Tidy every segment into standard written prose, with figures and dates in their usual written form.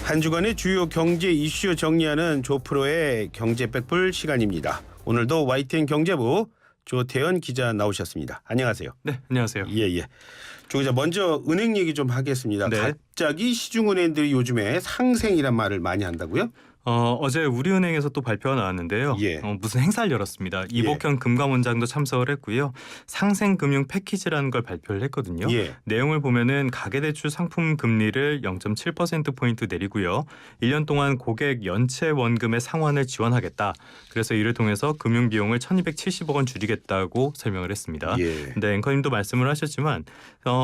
한 주간의 주요 경제 이슈 정리하는 조프로의 경제 백불 시간입니다. 오늘도 YTN 경제부 조태현 기자 나오셨습니다. 안녕하세요. 네, 안녕하세요. 예. 조 기자, 먼저 은행 얘기 좀 하겠습니다. 네. 갑자기 시중은행들이 요즘에 상생이란 말을 많이 한다고요? 어제 우리은행에서 또 발표가 나왔는데요. 예. 무슨 행사를 열었습니다. 이복현 금감원장도 참석을 했고요. 상생금융 패키지라는 걸 발표를 했거든요. 예. 내용을 보면은 가계대출 상품 금리를 0.7%포인트 내리고요. 1년 동안 고객 연체 원금의 상환을 지원하겠다. 그래서 이를 통해서 금융비용을 1,270억 원 줄이겠다고 설명을 했습니다. 예. 네, 앵커님도 말씀을 하셨지만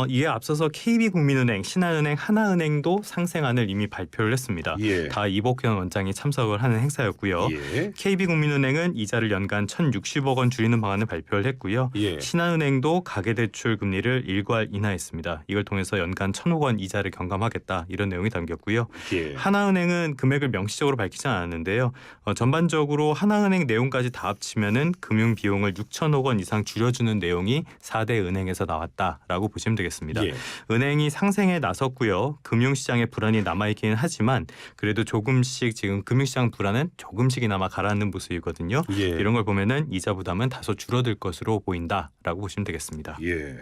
이에 앞서서 KB국민은행, 신한은행, 하나은행도 상생안을 이미 발표를 했습니다. 예. 다 이복현 원장이 참석을 하는 행사였고요. 예. KB국민은행은 이자를 연간 1,060억 원 줄이는 방안을 발표를 했고요. 예. 신한은행도 가계대출 금리를 일괄 인하했습니다. 이걸 통해서 연간 1,000억 원 이자를 경감하겠다 이런 내용이 담겼고요. 예. 하나은행은 금액을 명시적으로 밝히지 않았는데요. 전반적으로 하나은행 내용까지 다 합치면은 금융 비용을 6천억 원 이상 줄여주는 내용이 4대 은행에서 나왔다라고 보시면 되겠습니다. 예. 은행이 상생에 나섰고요. 금융시장에 불안이 남아있기는 하지만 그래도 조금씩 지금 금융시장 불안은 조금씩이나마 가라앉는 모습이거든요. 예. 이런 걸 보면은 이자 부담은 다소 줄어들 것으로 보인다라고 보시면 되겠습니다. 예.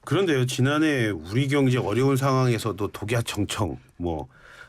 그런데요, 지난해 우리 경제 어려운 상황에서도 독야청청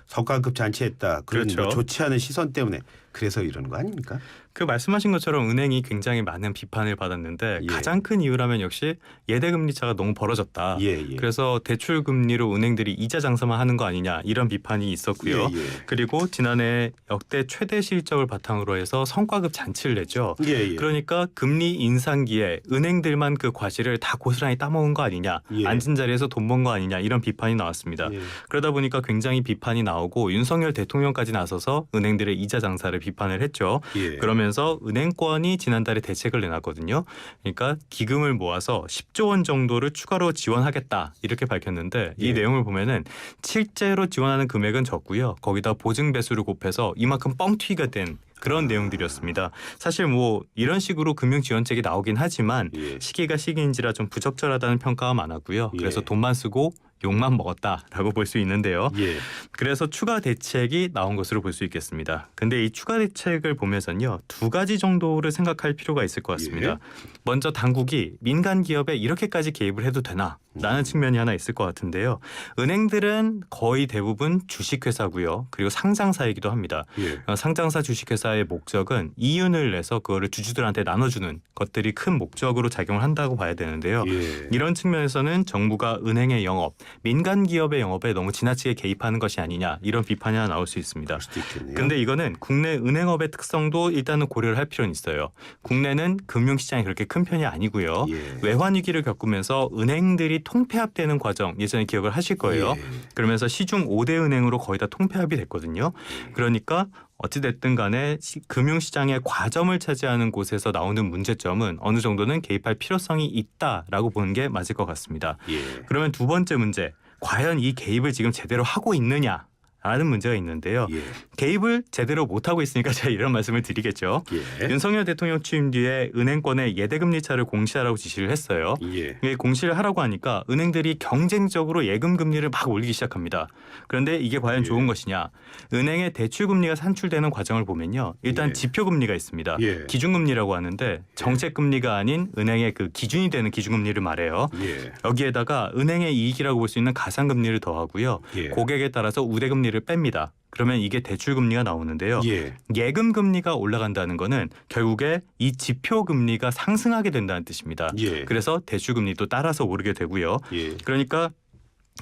성과급 잔치했다. 그런 그렇죠. 좋지 않은 시선 때문에 그래서 이러는 거 아닙니까? 그 말씀하신 것처럼 은행이 굉장히 많은 비판을 받았는데 예. 가장 큰 이유라면 역시 예대금리 차가 너무 벌어졌다. 예. 그래서 대출 금리로 은행들이 이자 장사만 하는 거 아니냐 이런 비판이 있었고요. 예. 그리고 지난해 역대 최대 실적을 바탕으로 해서 성과급 잔치를 냈죠. 예. 그러니까 금리 인상기에 은행들만 그 과실을 다 고스란히 따먹은 거 아니냐. 예. 앉은 자리에서 돈 번 거 아니냐 이런 비판이 나왔습니다. 예. 그러다 보니까 굉장히 비판이 나오고 윤석열 대통령까지 나서서 은행들의 이자 장사를 비판을 했죠. 예. 그러면서 은행권이 지난달에 대책을 내놨거든요. 그러니까 기금을 모아서 10조 원 정도를 추가로 지원하겠다 이렇게 밝혔는데 이 예. 내용을 보면은 실제로 지원하는 금액은 적고요. 거기다 보증 배수를 곱해서 이만큼 뻥튀기가 된 그런 내용들이었습니다. 사실 이런 식으로 금융 지원책이 나오긴 하지만 예. 시기가 시기인지라 좀 부적절하다는 평가가 많았고요. 예. 그래서 돈만 쓰고 욕만 먹었다라고 볼 수 있는데요. 예. 그래서 추가 대책이 나온 것으로 볼 수 있겠습니다. 근데 이 추가 대책을 보면서는요. 두 가지 정도를 생각할 필요가 있을 것 같습니다. 예. 먼저 당국이 민간 기업에 이렇게까지 개입을 해도 되나? 라는 측면이 하나 있을 것 같은데요. 은행들은 거의 대부분 주식회사고요. 그리고 상장사이기도 합니다. 예. 상장사 주식회사의 목적은 이윤을 내서 그거를 주주들한테 나눠주는 것들이 큰 목적으로 작용을 한다고 봐야 되는데요. 예. 이런 측면에서는 정부가 은행의 영업, 민간 기업의 영업에 너무 지나치게 개입하는 것이 아니냐 이런 비판이 하나 나올 수 있습니다. 그럴 수도 있겠네요. 근데 이거는 국내 은행업의 특성도 일단은 고려를 할 필요는 있어요. 국내는 금융시장이 그렇게 큰 편이 아니고요. 예. 외환 위기를 겪으면서 은행들이 통폐합되는 과정 예전에 기억을 하실 거예요. 예. 그러면서 시중 5대 은행으로 거의 다 통폐합이 됐거든요. 그러니까 어찌됐든 간에 금융시장의 과점을 차지하는 곳에서 나오는 문제점은 어느 정도는 개입할 필요성이 있다라고 보는 게 맞을 것 같습니다. 예. 그러면 두 번째 문제, 과연 이 개입을 지금 제대로 하고 있느냐? 라는 문제가 있는데요. 예. 개입을 제대로 못하고 있으니까 제가 이런 말씀을 드리겠죠. 예. 윤석열 대통령 취임 뒤에 은행권에 예대금리 차를 공시하라고 지시를 했어요. 예. 이게 공시를 하라고 하니까 은행들이 경쟁적으로 예금 금리를 막 올리기 시작합니다. 그런데 이게 과연 예. 좋은 것이냐? 은행의 대출 금리가 산출되는 과정을 보면요. 일단 예. 지표 금리가 있습니다. 예. 기준 금리라고 하는데 정책 금리가 아닌 은행의 그 기준이 되는 기준 금리를 말해요. 예. 여기에다가 은행의 이익이라고 볼 수 있는 가상 금리를 더하고요. 예. 고객에 따라서 우대 금리를 뺍니다. 그러면 이게 대출 금리가 나오는데요. 예. 예금 금리가 올라간다는 거는 결국에 이 지표 금리가 상승하게 된다는 뜻입니다. 예. 그래서 대출 금리도 따라서 오르게 되고요. 예. 그러니까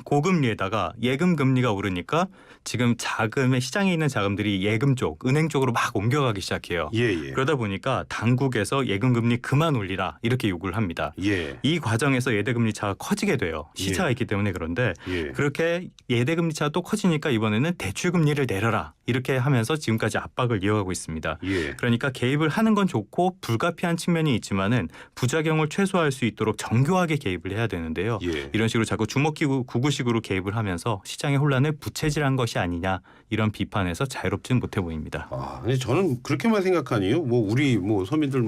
고금리에다가 예금 금리가 오르니까 지금 자금의 시장에 있는 자금들이 예금 쪽, 은행 쪽으로 막 옮겨가기 시작해요. 예. 그러다 보니까 당국에서 예금 금리 그만 올리라 이렇게 요구를 합니다. 예. 이 과정에서 예대금리 차가 커지게 돼요. 시차가 예. 있기 때문에. 그런데 예. 그렇게 예대금리 차가 또 커지니까 이번에는 대출금리를 내려라 이렇게 하면서 지금까지 압박을 이어가고 있습니다. 예. 그러니까 개입을 하는 건 좋고 불가피한 측면이 있지만은 부작용을 최소화할 수 있도록 정교하게 개입을 해야 되는데요. 예. 이런 식으로 자꾸 주먹기구 구구식으로 개입을 하면서 시장의 혼란을 부채질한 것이 아니냐 이런 비판에서 자유롭지는 못해 보입니다. 근데 저는 그렇게만 생각하니요. 우리 서민들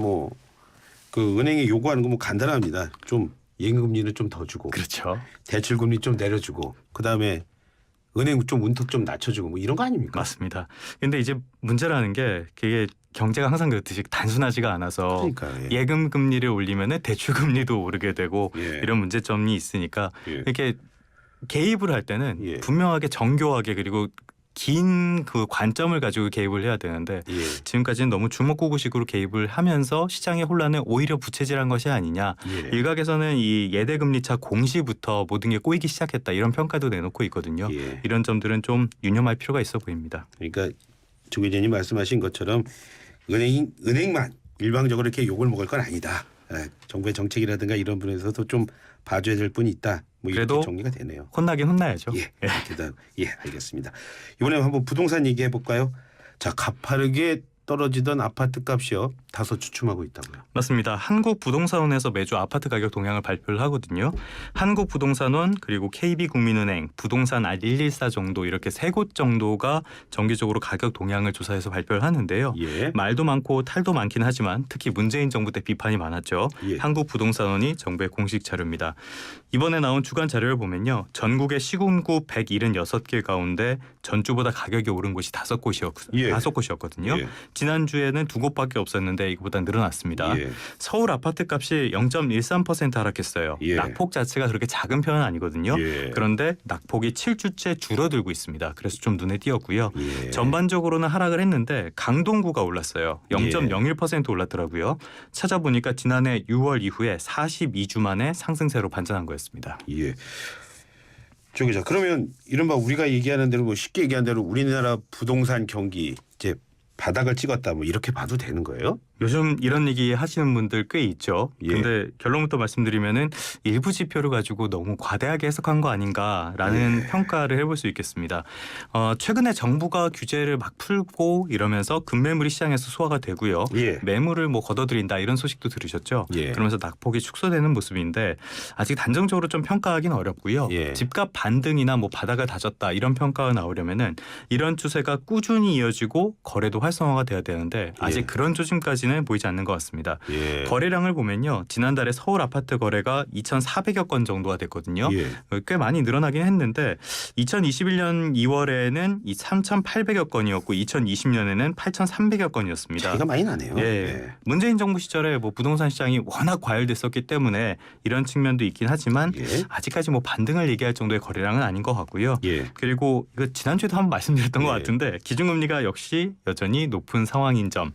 그 은행에 요구하는 거 간단합니다. 좀 예금금리는 좀 더 주고, 그렇죠. 대출금리 좀 내려주고, 그 다음에 은행 좀 운턱 좀 낮춰주고 뭐 이런 거 아닙니까? 맞습니다. 근데 이제 문제라는 게 그게 경제가 항상 그렇듯이 단순하지가 않아서 그러니까 예금 금리를 올리면은 대출 금리도 오르게 되고 예. 이런 문제점이 있으니까 예. 이렇게 개입을 할 때는 예. 분명하게 정교하게 그리고 긴 그 관점을 가지고 개입을 해야 되는데 예. 지금까지는 너무 주먹구구식으로 개입을 하면서 시장의 혼란을 오히려 부채질한 것이 아니냐. 예. 일각에서는 이 예대금리차 공시부터 모든 게 꼬이기 시작했다 이런 평가도 내놓고 있거든요. 예. 이런 점들은 좀 유념할 필요가 있어 보입니다. 그러니까 조 기자님 말씀하신 것처럼 은행만 일방적으로 이렇게 욕을 먹을 건 아니다. 정부의 정책이라든가 이런 분에서도 좀 봐줘야 될 분이 있다. 뭐 이렇게 그래도 정리가 되네요. 혼나긴 혼나야죠. 예, 예, 알겠습니다. 이번에 한번 부동산 얘기해 볼까요? 자, 가파르게 떨어지던 아파트 값이요 다소 주춤하고 있다고요. 맞습니다. 한국부동산원에서 매주 아파트 가격 동향을 발표를 하거든요. 한국부동산원 그리고 KB국민은행, 부동산 114 정도 이렇게 세 곳 정도가 정기적으로 가격 동향을 조사해서 발표를 하는데요. 예. 말도 많고 탈도 많긴 하지만 특히 문재인 정부 때 비판이 많았죠. 예. 한국부동산원이 정부의 공식 자료입니다. 이번에 나온 주간 자료를 보면요. 전국의 시군구 176개 가운데 전주보다 가격이 오른 곳이 5곳이었거든요. 예. 지난주에는 2곳밖에 없었는데 이거보다 늘어났습니다. 예. 서울 아파트 값이 0.13% 하락했어요. 예. 낙폭 자체가 그렇게 작은 편은 아니거든요. 예. 그런데 낙폭이 7주째 줄어들고 있습니다. 그래서 좀 눈에 띄었고요. 예. 전반적으로는 하락을 했는데 강동구가 올랐어요. 0.01% 올랐더라고요. 찾아보니까 지난해 6월 이후에 42주 만에 상승세로 반전한 거였습니다. 예. 조 기자, 그러면 이른바 우리가 얘기하는 대로 뭐 쉽게 얘기하는 대로 우리나라 부동산 경기 이제 바닥을 찍었다 뭐 이렇게 봐도 되는 거예요? 요즘 이런 얘기 하시는 분들 꽤 있죠. 예. 근데 결론부터 말씀드리면은 일부 지표를 가지고 너무 과대하게 해석한 거 아닌가라는 예. 평가를 해볼 수 있겠습니다. 최근에 정부가 규제를 막 풀고 이러면서 급매물이 시장에서 소화가 되고요. 예. 매물을 뭐 걷어들인다 이런 소식도 들으셨죠. 예. 그러면서 낙폭이 축소되는 모습인데 아직 단정적으로 좀 평가하기는 어렵고요. 예. 집값 반등이나 뭐 바닥을 다졌다 이런 평가가 나오려면은 이런 추세가 꾸준히 이어지고 거래도 활성화가 돼야 되는데 아직 예. 그런 조짐까지는 보이지 않는 것 같습니다. 예. 거래량을 보면요. 지난달에 서울 아파트 거래가 2,400여 건 정도가 됐거든요. 예. 꽤 많이 늘어나긴 했는데 2021년 2월에는 이 3,800여 건이었고 2020년에는 8,300여 건이었습니다. 차이가 많이 나네요. 예. 예. 문재인 정부 시절에 뭐 부동산 시장이 워낙 과열됐었기 때문에 이런 측면도 있긴 하지만 예. 아직까지 뭐 반등을 얘기할 정도의 거래량은 아닌 것 같고요. 예. 그리고 이거 지난주에도 한번 말씀드렸던 것 예. 같은데 기준금리가 역시 여전히 높은 상황인 점.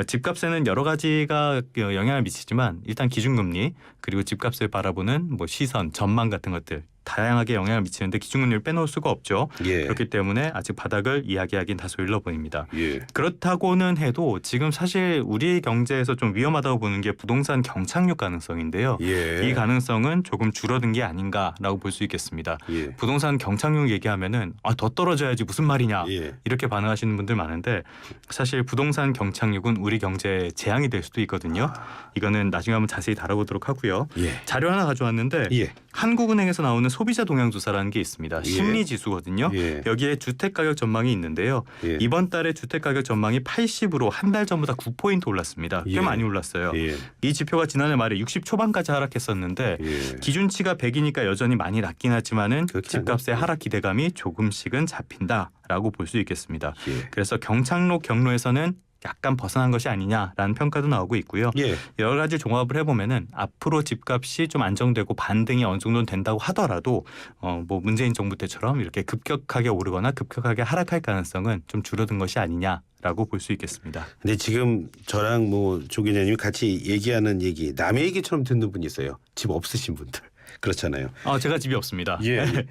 집값에는 여러 가지가 영향을 미치지만 일단 기준금리 그리고 집값을 바라보는 뭐 시선, 전망 같은 것들 다양하게 영향을 미치는데 기준금리를 빼놓을 수가 없죠. 예. 그렇기 때문에 아직 바닥을 이야기하기는 다소 일러 보입니다. 예. 그렇다고는 해도 지금 사실 우리 경제에서 좀 위험하다고 보는 게 부동산 경착륙 가능성인데요. 예. 이 가능성은 조금 줄어든 게 아닌가라고 볼 수 있겠습니다. 예. 부동산 경착륙 얘기하면은 더 떨어져야지 무슨 말이냐 예. 이렇게 반응하시는 분들 많은데 사실 부동산 경착륙은 우리 경제에 재앙이 될 수도 있거든요. 이거는 나중에 한번 자세히 다뤄보도록 하고요. 예. 자료 하나 가져왔는데 예. 한국은행에서 나오는 소비자 동향 조사라는 게 있습니다. 예. 심리 지수거든요. 예. 여기에 주택 가격 전망이 있는데요. 예. 이번 달에 주택 가격 전망이 80으로 한 달 전보다 9포인트 올랐습니다. 꽤 예. 많이 올랐어요. 예. 이 지표가 지난해 말에 60 초반까지 하락했었는데 예. 기준치가 100이니까 여전히 많이 낮긴 하지만은 그렇긴 집값의 하죠. 하락 기대감이 조금씩은 잡힌다라고 볼 수 있겠습니다. 예. 그래서 경착륙 경로에서는 약간 벗어난 것이 아니냐라는 평가도 나오고 있고요. 예. 여러 가지 종합을 해보면은 앞으로 집값이 좀 안정되고 반등이 어느 정도는 된다고 하더라도 뭐 문재인 정부 때처럼 이렇게 급격하게 오르거나 급격하게 하락할 가능성은 좀 줄어든 것이 아니냐라고 볼 수 있겠습니다. 근데 지금 저랑 뭐 조 기자님이 같이 얘기하는 얘기 남의 얘기처럼 듣는 분이 있어요. 집 없으신 분들. 그렇잖아요. 제가 집이 없습니다. 예.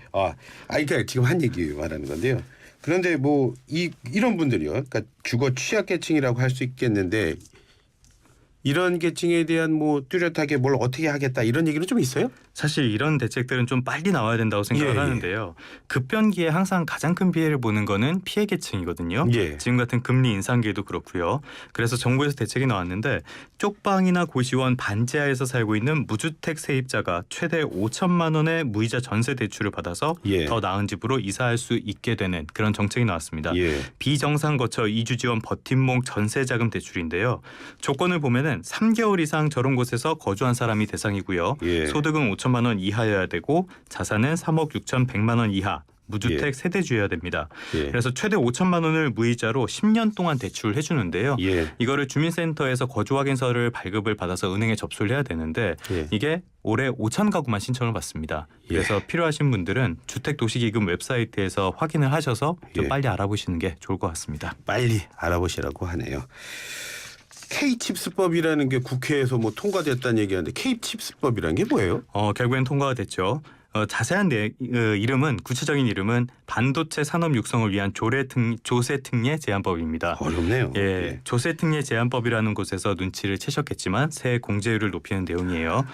그러니까 지금 한 얘기 말하는 건데요. 그런데 뭐 이런 분들이요. 그러니까 주거 취약계층이라고 할 수 있겠는데 이런 계층에 대한 뭐 뚜렷하게 뭘 어떻게 하겠다 이런 얘기는 좀 있어요? 사실 이런 대책들은 좀 빨리 나와야 된다고 생각을 예, 예. 하는데요. 급변기에 항상 가장 큰 피해를 보는 거는 피해 계층이거든요. 예. 지금 같은 금리 인상기에도 그렇고요. 그래서 정부에서 대책이 나왔는데 쪽방이나 고시원 반지하에서 살고 있는 무주택 세입자가 최대 5천만 원의 무이자 전세 대출을 받아서 예. 더 나은 집으로 이사할 수 있게 되는 그런 정책이 나왔습니다. 예. 비정상 거처 이주 지원 버팀목 전세 자금 대출인데요. 조건을 보면은 3개월 이상 저런 곳에서 거주한 사람이 대상이고요. 예. 소득은 5천만 원 이하여야 되고 자산은 3억 6천 100만 원 이하. 무주택 예. 세대주여야 됩니다. 예. 그래서 최대 5천만 원을 무이자로 10년 동안 대출을 해주는데요. 예. 이거를 주민센터에서 거주 확인서를 발급을 받아서 은행에 접수를 해야 되는데 예. 이게 올해 5천 가구만 신청을 받습니다. 그래서 필요하신 분들은 주택도시기금 웹사이트에서 확인을 하셔서 좀 예. 빨리 알아보시는 게 좋을 것 같습니다. 빨리 알아보시라고 하네요. K칩스법이라는 게 국회에서 뭐 통과됐다는 얘기하는데 K칩스법이라는 게 뭐예요? 결국엔 통과가 됐죠. 자세한 이름은 구체적인 이름은 반도체 산업 육성을 위한 조세특례 제한법입니다. 어렵네요. 예, 조세특례 제한법이라는 곳에서 눈치를 채셨겠지만 세 공제율을 높이는 내용이에요.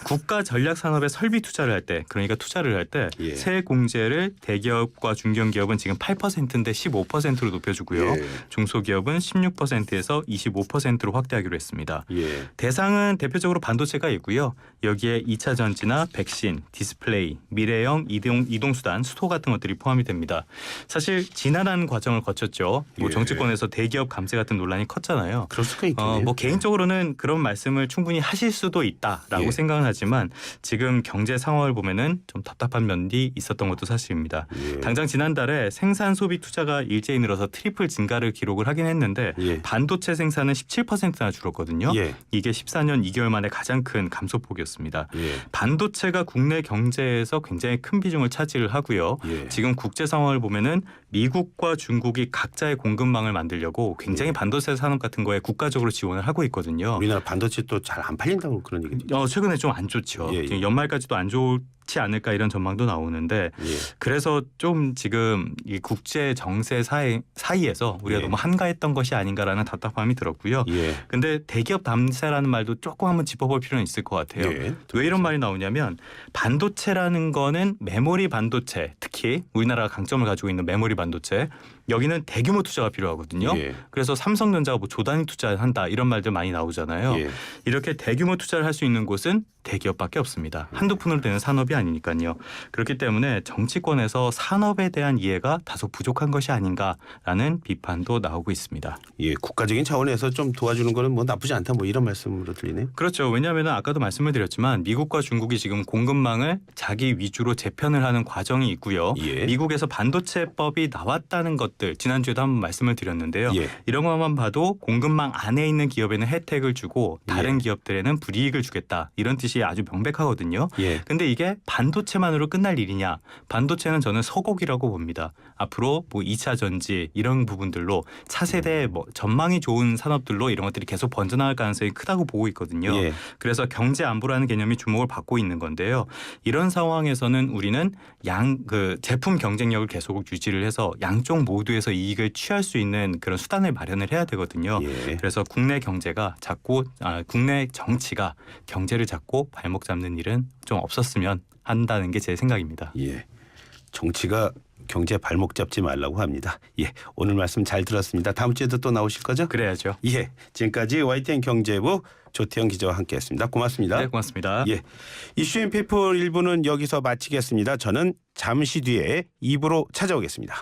국가 전략 산업에 설비 투자를 할 때, 그러니까 투자를 할 때 예. 세 공제를 대기업과 중견기업은 지금 8%인데 15%로 높여주고요. 예. 중소기업은 16%에서 25%로 확대하기로 했습니다. 예. 대상은 대표적으로 반도체가 있고요. 여기에 2차 전지나 백신, 디스플레이, 미래형 이동수단, 수소 같은 것들이 포함이 됩니다. 사실 지난한 과정을 거쳤죠. 뭐 예. 정치권에서 대기업 감세 같은 논란이 컸잖아요. 그럴 수가 있겠네요. 뭐 개인적으로는 그런 말씀을 충분히 하실 수도 있다라고 예. 생각은 하지만 지금 경제 상황을 보면은 좀 답답한 면이 있었던 것도 사실입니다. 예. 당장 지난달에 생산 소비 투자가 일제히 늘어서 트리플 증가를 기록을 하긴 했는데 예. 반도체 생산은 17%나 줄었거든요. 예. 이게 14년 2개월 만에 가장 큰 감소폭이었습니다. 예. 반도체가 국내 경제에서 굉장히 큰 비중을 차지를 하고요. 예. 지금 국제 상황을 보면은 미국과 중국이 각자의 공급망을 만들려고 굉장히 예. 반도체 산업 같은 거에 국가적으로 지원을 하고 있거든요. 우리나라 반도체 또 잘 안 팔린다고 그런 얘기죠. 최근에 좀 안 좋죠. 예, 예. 지금 연말까지도 안 좋지 않을까 이런 전망도 나오는데 예. 그래서 좀 지금 이 국제 정세 사이에서 우리가 예. 너무 한가했던 것이 아닌가라는 답답함이 들었고요. 예. 근데 대기업 담세라는 말도 조금 한번 짚어볼 필요는 있을 것 같아요. 예. 왜 이런 말이 나오냐면 반도체라는 거는 메모리 반도체, 특히 우리나라가 강점을 가지고 있는 메모리 반도체, 여기는 대규모 투자가 필요하거든요. 예. 그래서 삼성전자가 뭐 조단위 투자한다 이런 말들 많이 나오잖아요. 예. 이렇게 대규모 투자를 할 수 있는 곳은 대기업밖에 없습니다. 한두 푼으로 되는 산업이 아니니까요. 그렇기 때문에 정치권에서 산업에 대한 이해가 다소 부족한 것이 아닌가라는 비판도 나오고 있습니다. 예. 국가적인 차원에서 좀 도와주는 거는 뭐 나쁘지 않다 뭐 이런 말씀으로 들리네요. 그렇죠. 왜냐하면 아까도 말씀을 드렸지만 미국과 중국이 지금 공급망을 자기 위주로 재편을 하는 과정이 있고요. 예. 미국에서 반도체법이 나왔다는 것들 지난주에도 한번 말씀을 드렸는데요. 예. 이런 것만 봐도 공급망 안에 있는 기업에는 혜택을 주고 다른 예. 기업들에는 불이익을 주겠다. 이런 뜻이 아주 명백하거든요. 예. 근데 이게 반도체만으로 끝날 일이냐? 반도체는 저는 서곡이라고 봅니다. 앞으로 뭐 2차 전지 이런 부분들로 차세대 뭐 전망이 좋은 산업들로 이런 것들이 계속 번져나갈 가능성이 크다고 보고 있거든요. 예. 그래서 경제 안보라는 개념이 주목을 받고 있는 건데요. 이런 상황에서는 우리는 제품 경쟁력을 계속 유지를 해서 양쪽 모두에서 이익을 취할 수 있는 그런 수단을 마련을 해야 되거든요. 예. 그래서 국내 경제가 국내 정치가 경제를 잡고 발목 잡는 일은 좀 없었으면 한다는 게 제 생각입니다. 예. 정치가 경제 발목 잡지 말라고 합니다. 예. 오늘 말씀 잘 들었습니다. 다음 주에도 또 나오실 거죠? 그래야죠. 예. 지금까지 YTN 경제부 조태영 기자와 함께했습니다. 고맙습니다. 네, 고맙습니다. 예. 이슈앤피플 1부는 여기서 마치겠습니다. 저는 잠시 뒤에 2부로 찾아오겠습니다.